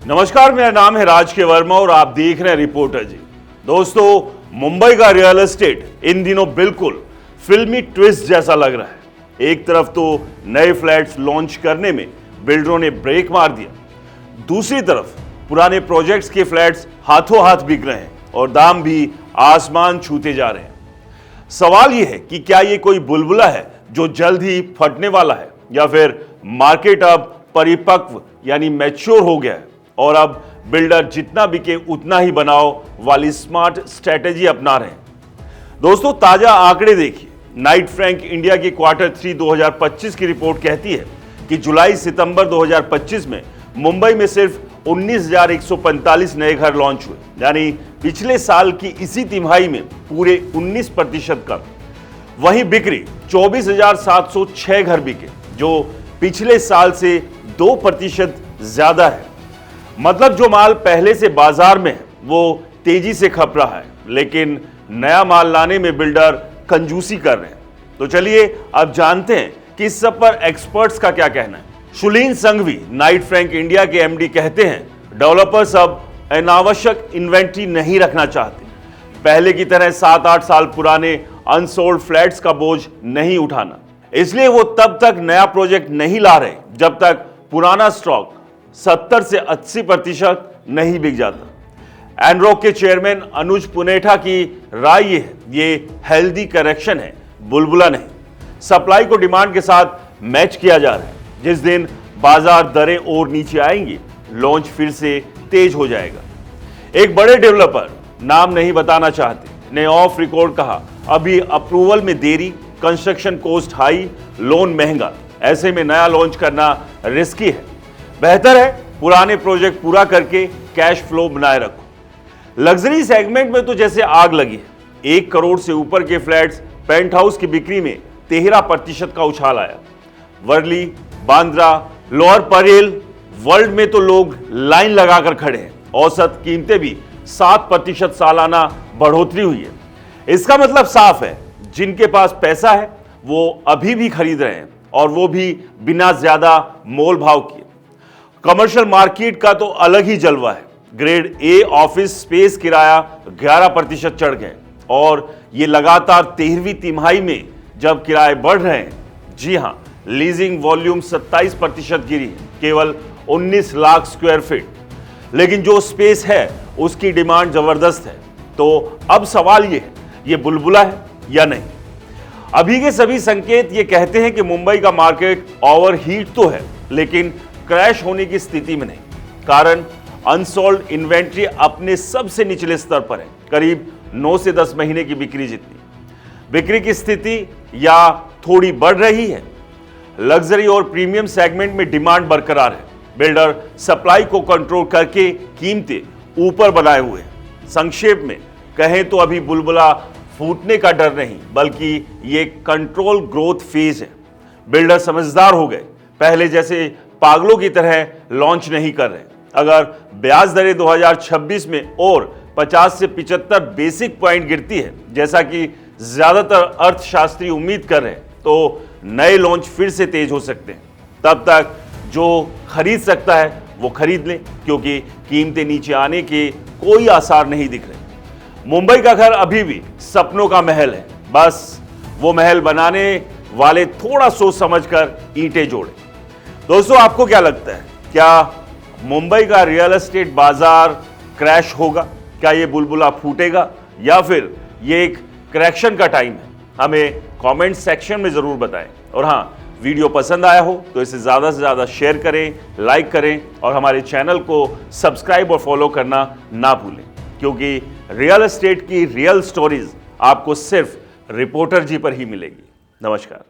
नमस्कार, मेरा नाम है राज के वर्मा और आप देख रहे हैं रिपोर्टर जी। दोस्तों, मुंबई का रियल एस्टेट इन दिनों बिल्कुल फिल्मी ट्विस्ट जैसा लग रहा है। एक तरफ तो नए फ्लैट्स लॉन्च करने में बिल्डरों ने ब्रेक मार दिया, दूसरी तरफ पुराने प्रोजेक्ट्स के फ्लैट्स हाथों हाथ बिक रहे हैं और दाम भी आसमान छूते जा रहे हैं। सवाल यह है कि क्या ये कोई बुलबुला है जो जल्द ही फटने वाला है, या फिर मार्केट अब परिपक्व यानी मैच्योर हो गया है और अब बिल्डर जितना बिके उतना ही बनाओ वाली स्मार्ट स्ट्रेटेजी अपना रहे हैं। दोस्तों, ताजा आंकड़े देखिए। नाइट फ्रैंक इंडिया की Q3 2025 की रिपोर्ट कहती है कि जुलाई सितंबर 2025 में मुंबई में सिर्फ 19,145 नए घर लॉन्च हुए, यानी पिछले साल की इसी तिमाही में पूरे 19% कम। वहीं बिक्री 24,706 घर बिके, जो पिछले साल से 2% ज्यादा है। मतलब जो माल पहले से बाजार में है वो तेजी से खप रहा है, लेकिन नया माल लाने में बिल्डर कंजूसी कर रहे हैं। तो चलिए अब जानते हैं कि इस सब पर एक्सपर्ट्स का क्या कहना है। शुलीन संघवी, नाइट फ्रैंक इंडिया के एमडी, कहते हैं डेवलपर्स अब अनावश्यक इन्वेंट्री नहीं रखना चाहते। पहले की तरह 7-8 साल पुराने अनसोल्ड फ्लैट्स का बोझ नहीं उठाना, इसलिए वो तब तक नया प्रोजेक्ट नहीं ला रहे जब तक पुराना स्टॉक 70 से 80% नहीं बिक जाता। एनरॉक के चेयरमैन अनुज पुनेठा की राय ये है, ये हेल्दी करेक्शन है, बुलबुला नहीं। सप्लाई को डिमांड के साथ मैच किया जा रहा है। जिस दिन बाजार दरें और नीचे आएंगी, लॉन्च फिर से तेज हो जाएगा। एक बड़े डेवलपर, नाम नहीं बताना चाहते, ने ऑफ रिकॉर्ड कहा, अभी अप्रूवल में देरी, कंस्ट्रक्शन कॉस्ट हाई, लोन महंगा, ऐसे में नया लॉन्च करना रिस्की है। बेहतर है पुराने प्रोजेक्ट पूरा करके कैश फ्लो बनाए रखो। लग्जरी सेगमेंट में तो जैसे आग लगी है। 1 करोड़ से ऊपर के फ्लैट्स पेंट हाउस की बिक्री में 13% का उछाल आया। वर्ली, बांद्रा, लोअर परेल, वर्ल्ड में तो लोग लाइन लगाकर खड़े हैं। औसत कीमतें भी 7% सालाना बढ़ोतरी हुई है। इसका मतलब साफ है, जिनके पास पैसा है वो अभी भी खरीद रहे हैं, और वो भी बिना ज्यादा मोल भाव किए। कमर्शियल मार्केट का तो अलग ही जलवा है। ग्रेड ए ऑफिस स्पेस किराया 11% चढ़ गए, और ये लगातार 13वीं तिमाही में जब किराए बढ़ रहे हैं। जी हां, लीजिंग वॉल्यूम 27% गिरी है, केवल 19 लाख स्क्वायर फीट। लेकिन जो स्पेस है उसकी डिमांड जबरदस्त है। तो अब सवाल ये है, ये बुलबुला है या नहीं। अभी के सभी संकेत ये कहते हैं कि मुंबई का मार्केट ओवरहीट तो है, लेकिन क्रैश होने की स्थिति में नहीं। कारण अनसोल्ड इन्वेंट्री अपने सबसे निचले स्तर पर है, करीब 9 से 10 महीने की बिक्री जितनी। बिक्री की स्थिति या थोड़ी बढ़ रही है। लग्जरी और प्रीमियम सेगमेंट में डिमांड बरकरार है। बिल्डर सप्लाई को कंट्रोल करके कीमतें ऊपर बनाए हुए हैं। संक्षेप में कहें तो अभी बुलबुला फूटने का डर नहीं, बल्कि ये कंट्रोल ग्रोथ फेज है। बिल्डर समझदार हो गए, पहले जैसे पागलों की तरह लॉन्च नहीं कर रहे। अगर ब्याज दरें 2026 में और 50 से 75 बेसिक पॉइंट गिरती है, जैसा कि ज्यादातर अर्थशास्त्री उम्मीद कर रहे हैं, तो नए लॉन्च फिर से तेज हो सकते हैं। तब तक जो खरीद सकता है वो खरीद ले, क्योंकि कीमतें नीचे आने के कोई आसार नहीं दिख रहे। मुंबई का घर अभी भी सपनों का महल है, बस वो महल बनाने वाले थोड़ा सोच समझकर ईंटें जोड़े। दोस्तों, आपको क्या लगता है, क्या मुंबई का रियल एस्टेट बाजार क्रैश होगा? क्या ये बुलबुला फूटेगा, या फिर ये एक करेक्शन का टाइम है? हमें कमेंट सेक्शन में जरूर बताएं। और हाँ, वीडियो पसंद आया हो तो इसे ज़्यादा से ज़्यादा शेयर करें, लाइक करें, और हमारे चैनल को सब्सक्राइब और फॉलो करना ना भूलें, क्योंकि रियल एस्टेट की रियल स्टोरीज आपको सिर्फ रिपोर्टर जी पर ही मिलेगी। नमस्कार।